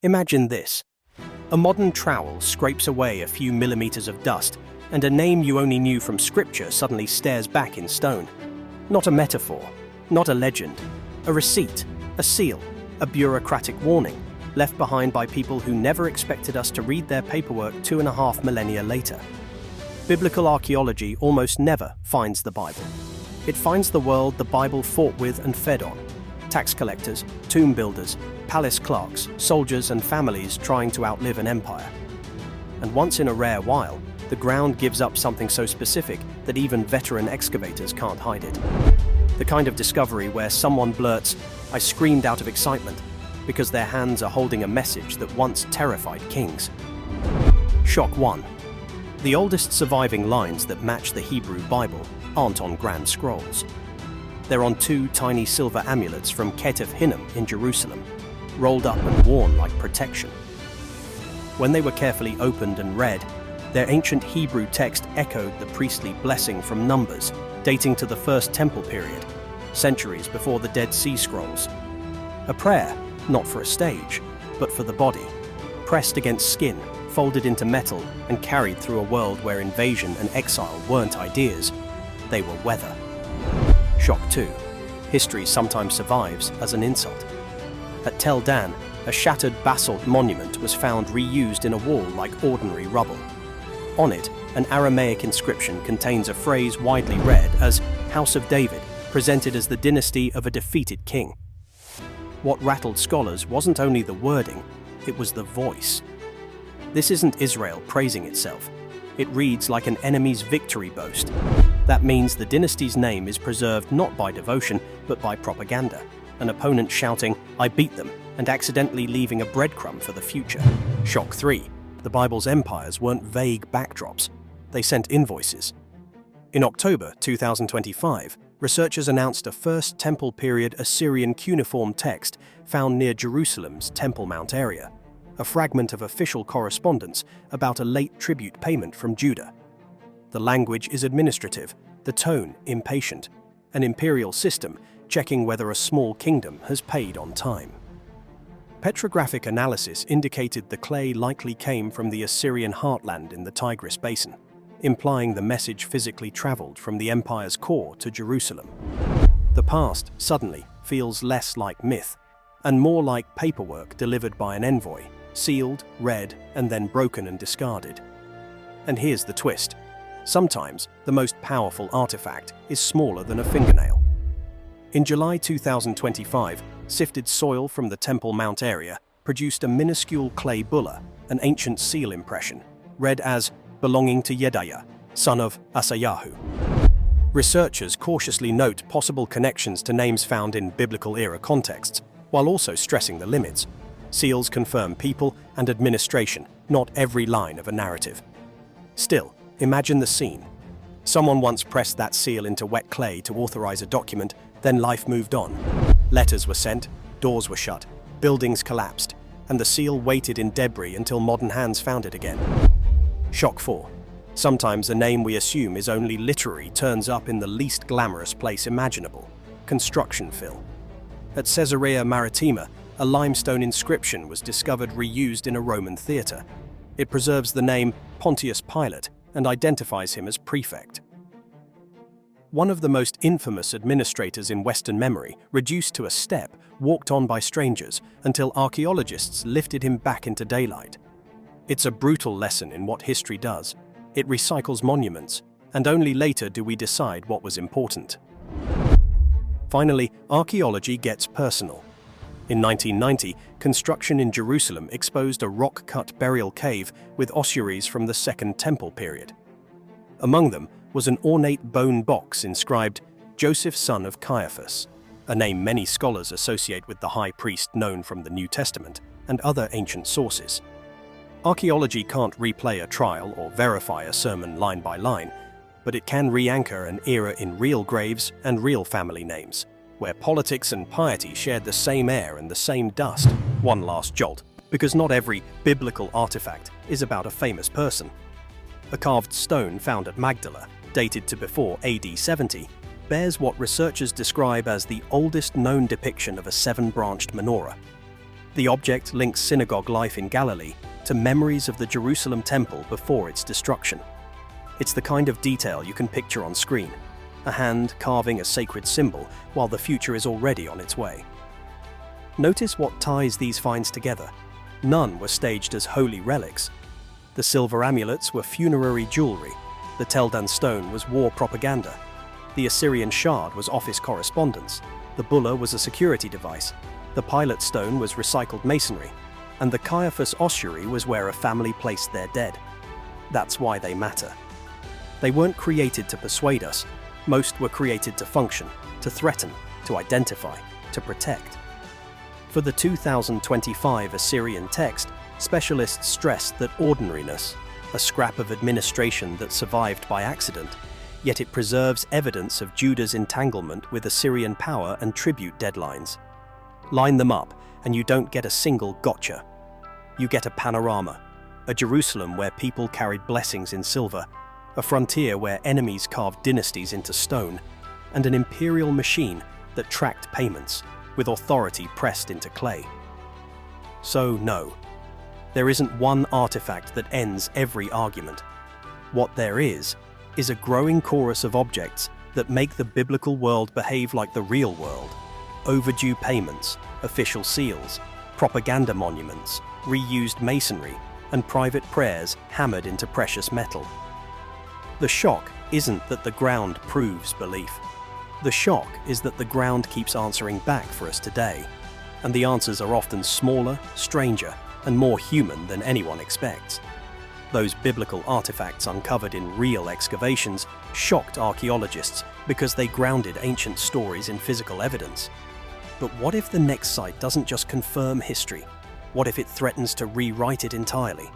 Imagine this. A modern trowel scrapes away a few millimeters of dust, and a name you only knew from scripture suddenly stares back in stone. Not a metaphor, not a legend, a receipt, a seal, a bureaucratic warning, left behind by people who never expected us to read their paperwork 2.5 millennia later. Biblical archaeology almost never finds the Bible. It finds the world the Bible fought with and fed on. Tax collectors, tomb builders, palace clerks, soldiers and families trying to outlive an empire. And once in a rare while, the ground gives up something so specific that even veteran excavators can't hide it. The kind of discovery where someone blurts, "I screamed out of excitement," because their hands are holding a message that once terrified kings. Shock 1. The oldest surviving lines that match the Hebrew Bible aren't on grand scrolls. They're on 2 tiny silver amulets from Ketef Hinnom in Jerusalem, rolled up and worn like protection. When they were carefully opened and read, their ancient Hebrew text echoed the priestly blessing from Numbers, dating to the First Temple period, centuries before the Dead Sea Scrolls. A prayer, not for a stage, but for the body, pressed against skin, folded into metal, and carried through a world where invasion and exile weren't ideas, they were weather. Shock 2. History sometimes survives as an insult. At Tel Dan, a shattered basalt monument was found reused in a wall like ordinary rubble. On it, an Aramaic inscription contains a phrase widely read as House of David, presented as the dynasty of a defeated king. What rattled scholars wasn't only the wording, it was the voice. This isn't Israel praising itself. It reads like an enemy's victory boast. That means the dynasty's name is preserved not by devotion, but by propaganda. An opponent shouting, "I beat them," and accidentally leaving a breadcrumb for the future. Shock 3. The Bible's empires weren't vague backdrops. They sent invoices. In October 2025, researchers announced a First Temple period Assyrian cuneiform text found near Jerusalem's Temple Mount area, a fragment of official correspondence about a late tribute payment from Judah. The language is administrative, the tone impatient, an imperial system checking whether a small kingdom has paid on time. Petrographic analysis indicated the clay likely came from the Assyrian heartland in the Tigris Basin, implying the message physically traveled from the empire's core to Jerusalem. The past, suddenly, feels less like myth, and more like paperwork delivered by an envoy, sealed, read, and then broken and discarded. And here's the twist. Sometimes, the most powerful artifact is smaller than a fingernail. In July 2025, sifted soil from the Temple Mount area produced a minuscule clay bulla, an ancient seal impression, read as belonging to Yedaya, son of Asayahu. Researchers cautiously note possible connections to names found in biblical-era contexts, while also stressing the limits. Seals confirm people and administration, not every line of a narrative. Still, imagine the scene. Someone once pressed that seal into wet clay to authorize a document, then life moved on. Letters were sent, doors were shut, buildings collapsed, and the seal waited in debris until modern hands found it again. Shock 4. Sometimes a name we assume is only literary turns up in the least glamorous place imaginable: construction fill. At Caesarea Maritima, a limestone inscription was discovered reused in a Roman theatre. It preserves the name Pontius Pilate and identifies him as prefect. One of the most infamous administrators in Western memory, reduced to a step, walked on by strangers until archaeologists lifted him back into daylight. It's a brutal lesson in what history does. It recycles monuments, and only later do we decide what was important. Finally, archaeology gets personal. In 1990, construction in Jerusalem exposed a rock-cut burial cave with ossuaries from the Second Temple period. Among them was an ornate bone box inscribed Joseph, son of Caiaphas, a name many scholars associate with the high priest known from the New Testament and other ancient sources. Archaeology can't replay a trial or verify a sermon line by line, but it can re-anchor an era in real graves and real family names, where politics and piety shared the same air and the same dust. One last jolt, because not every biblical artifact is about a famous person. A carved stone found at Magdala, dated to before AD 70, bears what researchers describe as the oldest known depiction of a 7-branched menorah. The object links synagogue life in Galilee to memories of the Jerusalem temple before its destruction. It's the kind of detail you can picture on screen, a hand carving a sacred symbol while the future is already on its way. Notice what ties these finds together. None were staged as holy relics. The silver amulets were funerary jewelry, the Teldan stone was war propaganda, the Assyrian shard was office correspondence, the bulla was a security device, the pilot stone was recycled masonry, and the Caiaphas ossuary was where a family placed their dead. That's why they matter. They weren't created to persuade us. Most were created to function, to threaten, to identify, to protect. For the 2025 Assyrian text, specialists stressed that ordinariness, a scrap of administration that survived by accident, yet it preserves evidence of Judah's entanglement with Assyrian power and tribute deadlines. Line them up, and you don't get a single gotcha. You get a panorama, a Jerusalem where people carried blessings in silver, a frontier where enemies carved dynasties into stone, and an imperial machine that tracked payments, with authority pressed into clay. So no, there isn't one artifact that ends every argument. What there is a growing chorus of objects that make the biblical world behave like the real world. Overdue payments, official seals, propaganda monuments, reused masonry, and private prayers hammered into precious metal. The shock isn't that the ground proves belief. The shock is that the ground keeps answering back for us today, and the answers are often smaller, stranger, and more human than anyone expects. Those biblical artifacts uncovered in real excavations shocked archaeologists because they grounded ancient stories in physical evidence. But what if the next site doesn't just confirm history? What if it threatens to rewrite it entirely?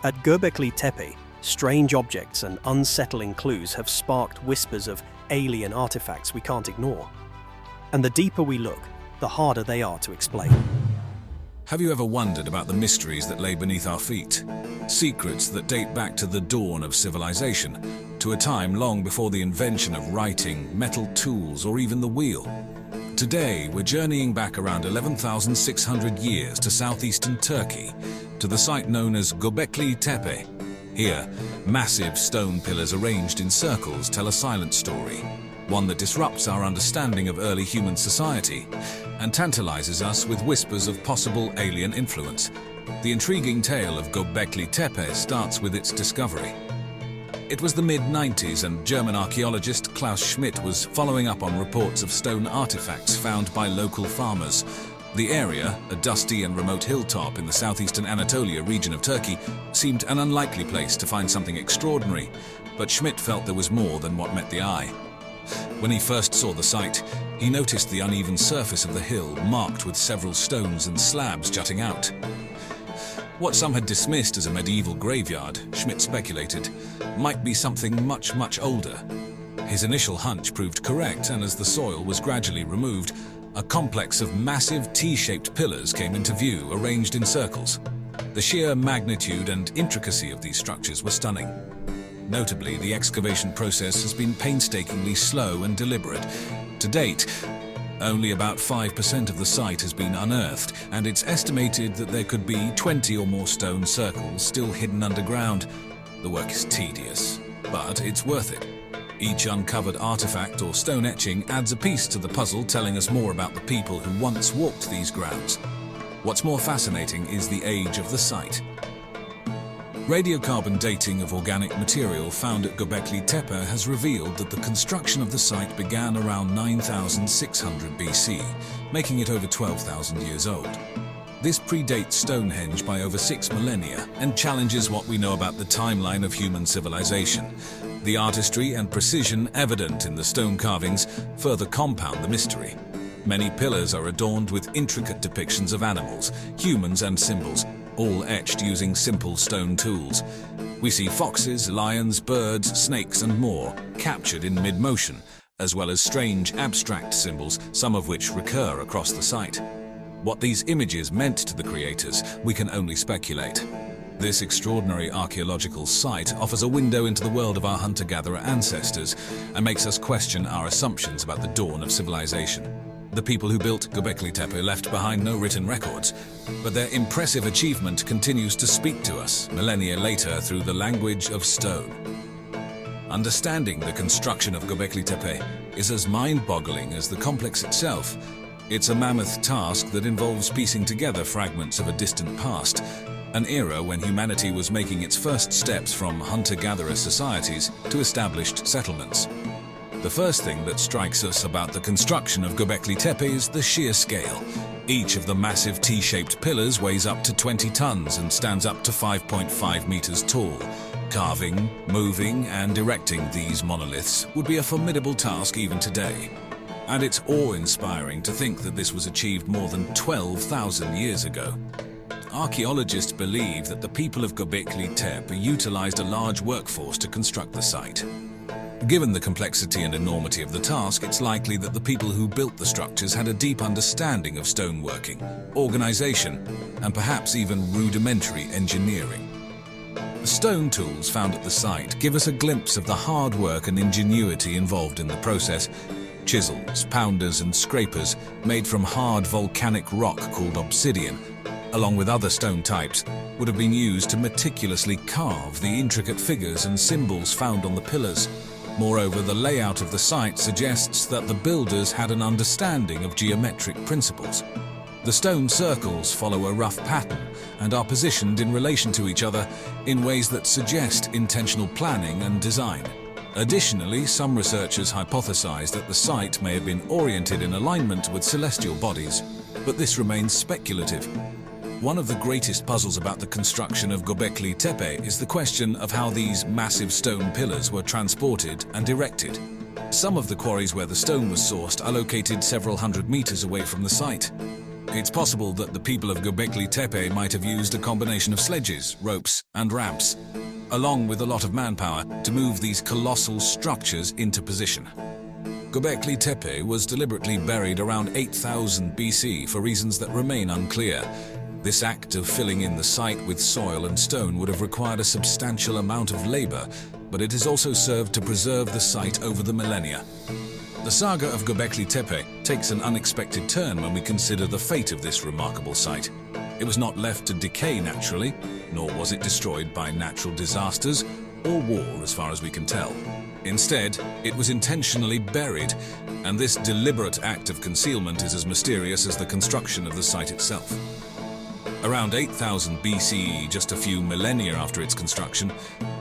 At Gobekli Tepe, strange objects and unsettling clues have sparked whispers of alien artifacts we can't ignore. And the deeper we look, the harder they are to explain. Have you ever wondered about the mysteries that lay beneath our feet? Secrets that date back to the dawn of civilization, to a time long before the invention of writing, metal tools, or even the wheel. Today, we're journeying back around 11,600 years to southeastern Turkey, to the site known as Gobekli Tepe. Here, massive stone pillars arranged in circles tell a silent story, one that disrupts our understanding of early human society and tantalizes us with whispers of possible alien influence. The intriguing tale of Gobekli Tepe starts with its discovery. It was the mid-90s and German archaeologist Klaus Schmidt was following up on reports of stone artifacts found by local farmers. The area, a dusty and remote hilltop in the southeastern Anatolia region of Turkey, seemed an unlikely place to find something extraordinary, but Schmidt felt there was more than what met the eye. When he first saw the site, he noticed the uneven surface of the hill marked with several stones and slabs jutting out. What some had dismissed as a medieval graveyard, Schmidt speculated, might be something much, much older. His initial hunch proved correct, and as the soil was gradually removed, a complex of massive T-shaped pillars came into view, arranged in circles. The sheer magnitude and intricacy of these structures were stunning. Notably, the excavation process has been painstakingly slow and deliberate. To date, only about 5% of the site has been unearthed, and it's estimated that there could be 20 or more stone circles still hidden underground. The work is tedious, but it's worth it. Each uncovered artifact or stone etching adds a piece to the puzzle, telling us more about the people who once walked these grounds. What's more fascinating is the age of the site. Radiocarbon dating of organic material found at Gobekli Tepe has revealed that the construction of the site began around 9,600 BC, making it over 12,000 years old. This predates Stonehenge by over 6 millennia and challenges what we know about the timeline of human civilization. The artistry and precision evident in the stone carvings further compound the mystery. Many pillars are adorned with intricate depictions of animals, humans and symbols, all etched using simple stone tools. We see foxes, lions, birds, snakes and more, captured in mid-motion, as well as strange abstract symbols, some of which recur across the site. What these images meant to the creators, we can only speculate. This extraordinary archaeological site offers a window into the world of our hunter-gatherer ancestors and makes us question our assumptions about the dawn of civilization. The people who built Gobekli Tepe left behind no written records, but their impressive achievement continues to speak to us millennia later through the language of stone. Understanding the construction of Gobekli Tepe is as mind-boggling as the complex itself. It's a mammoth task that involves piecing together fragments of a distant past, an era when humanity was making its first steps from hunter-gatherer societies to established settlements. The first thing that strikes us about the construction of Gobekli Tepe is the sheer scale. Each of the massive T-shaped pillars weighs up to 20 tons and stands up to 5.5 meters tall. Carving, moving, and erecting these monoliths would be a formidable task even today. And it's awe-inspiring to think that this was achieved more than 12,000 years ago. Archaeologists believe that the people of Gobekli Tepe utilized a large workforce to construct the site. Given the complexity and enormity of the task, it's likely that the people who built the structures had a deep understanding of stoneworking, organization, and perhaps even rudimentary engineering. The stone tools found at the site give us a glimpse of the hard work and ingenuity involved in the process. Chisels, pounders, and scrapers made from hard volcanic rock called obsidian, along with other stone types, would have been used to meticulously carve the intricate figures and symbols found on the pillars. Moreover, the layout of the site suggests that the builders had an understanding of geometric principles. The stone circles follow a rough pattern and are positioned in relation to each other in ways that suggest intentional planning and design. Additionally, some researchers hypothesize that the site may have been oriented in alignment with celestial bodies, but this remains speculative. One of the greatest puzzles about the construction of Gobekli Tepe is the question of how these massive stone pillars were transported and erected. Some of the quarries where the stone was sourced are located several hundred meters away from the site. It's possible that the people of Gobekli Tepe might have used a combination of sledges, ropes, and ramps, along with a lot of manpower, to move these colossal structures into position. Gobekli Tepe was deliberately buried around 8000 BC for reasons that remain unclear. This act of filling in the site with soil and stone would have required a substantial amount of labor, but it has also served to preserve the site over the millennia. The saga of Gobekli Tepe takes an unexpected turn when we consider the fate of this remarkable site. It was not left to decay naturally, nor was it destroyed by natural disasters or war as far as we can tell. Instead, it was intentionally buried, and this deliberate act of concealment is as mysterious as the construction of the site itself. Around 8000 BCE, just a few millennia after its construction,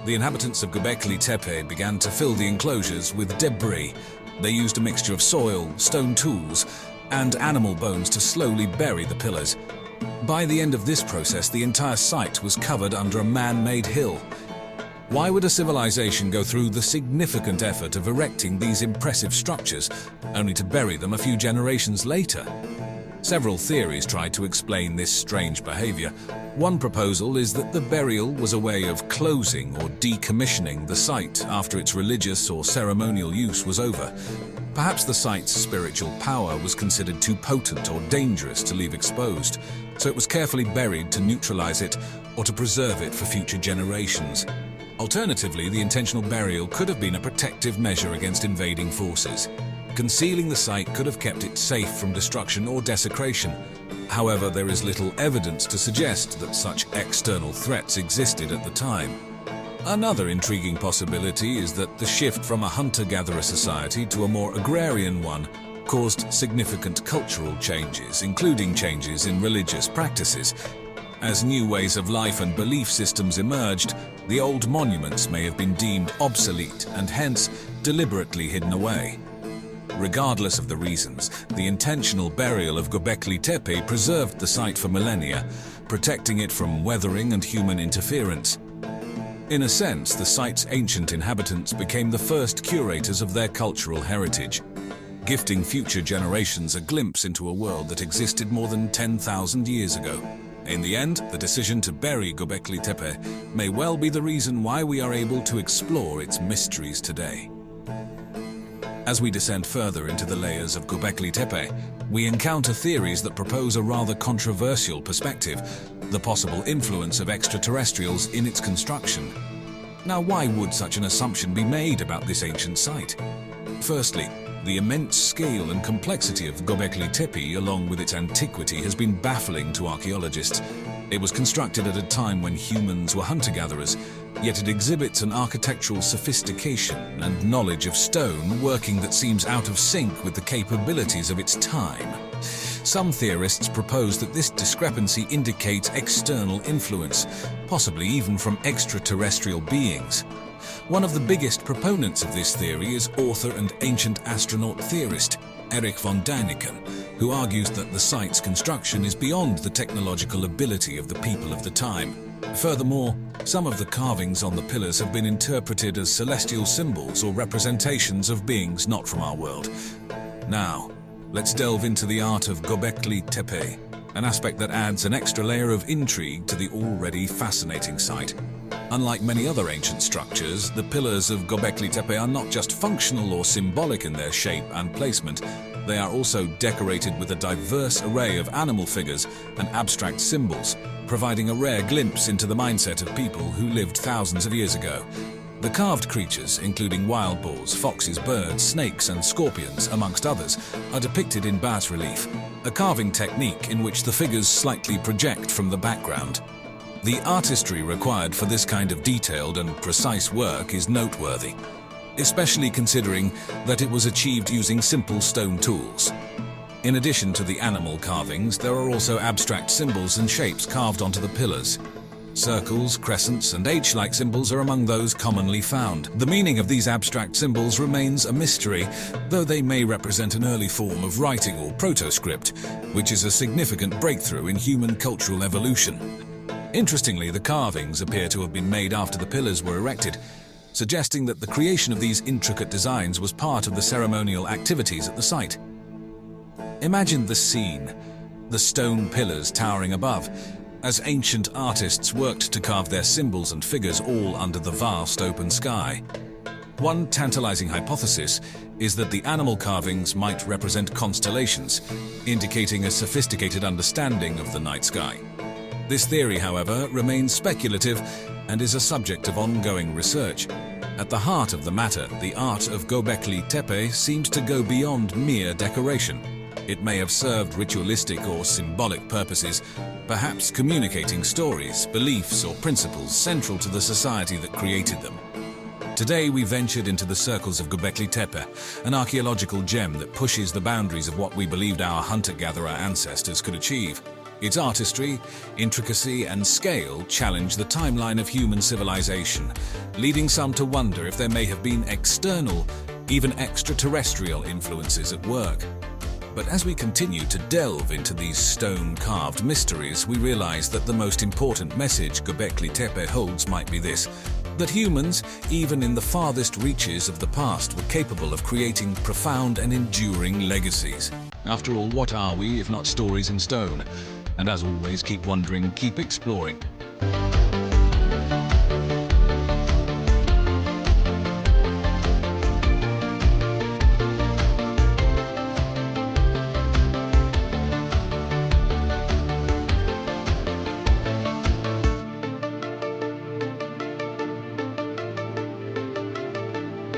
the inhabitants of Gobekli Tepe began to fill the enclosures with debris. They used a mixture of soil, stone tools, and animal bones to slowly bury the pillars. By the end of this process, the entire site was covered under a man-made hill. Why would a civilization go through the significant effort of erecting these impressive structures, only to bury them a few generations later? Several theories try to explain this strange behavior. One proposal is that the burial was a way of closing or decommissioning the site after its religious or ceremonial use was over. Perhaps the site's spiritual power was considered too potent or dangerous to leave exposed, so it was carefully buried to neutralize it or to preserve it for future generations. Alternatively, the intentional burial could have been a protective measure against invading forces. Concealing the site could have kept it safe from destruction or desecration. However, there is little evidence to suggest that such external threats existed at the time. Another intriguing possibility is that the shift from a hunter-gatherer society to a more agrarian one caused significant cultural changes, including changes in religious practices. As new ways of life and belief systems emerged, the old monuments may have been deemed obsolete and hence deliberately hidden away. Regardless of the reasons, the intentional burial of Gobekli Tepe preserved the site for millennia, protecting it from weathering and human interference. In a sense, the site's ancient inhabitants became the first curators of their cultural heritage, gifting future generations a glimpse into a world that existed more than 10,000 years ago. In the end, the decision to bury Gobekli Tepe may well be the reason why we are able to explore its mysteries today. As we descend further into the layers of Gobekli Tepe, we encounter theories that propose a rather controversial perspective, the possible influence of extraterrestrials in its construction. Now, why would such an assumption be made about this ancient site? Firstly, The immense scale and complexity of Gobekli Tepe, along with its antiquity, has been baffling to archaeologists. It was constructed at a time when humans were hunter-gatherers, yet it exhibits an architectural sophistication and knowledge of stone working that seems out of sync with the capabilities of its time. Some theorists propose that this discrepancy indicates external influence, possibly even from extraterrestrial beings. One of the biggest proponents of this theory is author and ancient astronaut theorist Erich von Däniken, who argues that the site's construction is beyond the technological ability of the people of the time. Furthermore, some of the carvings on the pillars have been interpreted as celestial symbols or representations of beings not from our world. Now, let's delve into the art of Gobekli Tepe, an aspect that adds an extra layer of intrigue to the already fascinating site. Unlike many other ancient structures, the pillars of Gobekli Tepe are not just functional or symbolic in their shape and placement. They are also decorated with a diverse array of animal figures and abstract symbols, providing a rare glimpse into the mindset of people who lived thousands of years ago. The carved creatures, including wild boars, foxes, birds, snakes and scorpions, amongst others, are depicted in bas-relief, a carving technique in which the figures slightly project from the background. The artistry required for this kind of detailed and precise work is noteworthy, especially considering that it was achieved using simple stone tools. In addition to the animal carvings, there are also abstract symbols and shapes carved onto the pillars. Circles, crescents, and H-like symbols are among those commonly found. The meaning of these abstract symbols remains a mystery, though they may represent an early form of writing or proto-script, which is a significant breakthrough in human cultural evolution. Interestingly, the carvings appear to have been made after the pillars were erected, suggesting that the creation of these intricate designs was part of the ceremonial activities at the site. Imagine the scene, the stone pillars towering above, as ancient artists worked to carve their symbols and figures all under the vast open sky. One tantalizing hypothesis is that the animal carvings might represent constellations, indicating a sophisticated understanding of the night sky. This theory, however, remains speculative and is a subject of ongoing research. At the heart of the matter, the art of Gobekli Tepe seems to go beyond mere decoration. It may have served ritualistic or symbolic purposes, perhaps communicating stories, beliefs, or principles central to the society that created them. Today we ventured into the circles of Gobekli Tepe, an archaeological gem that pushes the boundaries of what we believed our hunter-gatherer ancestors could achieve. Its artistry, intricacy, and scale challenge the timeline of human civilization, leading some to wonder if there may have been external, even extraterrestrial influences at work. But as we continue to delve into these stone-carved mysteries, we realize that the most important message Gobekli Tepe holds might be this: that humans, even in the farthest reaches of the past, were capable of creating profound and enduring legacies. After all, what are we if not stories in stone? And as always, keep wondering, keep exploring.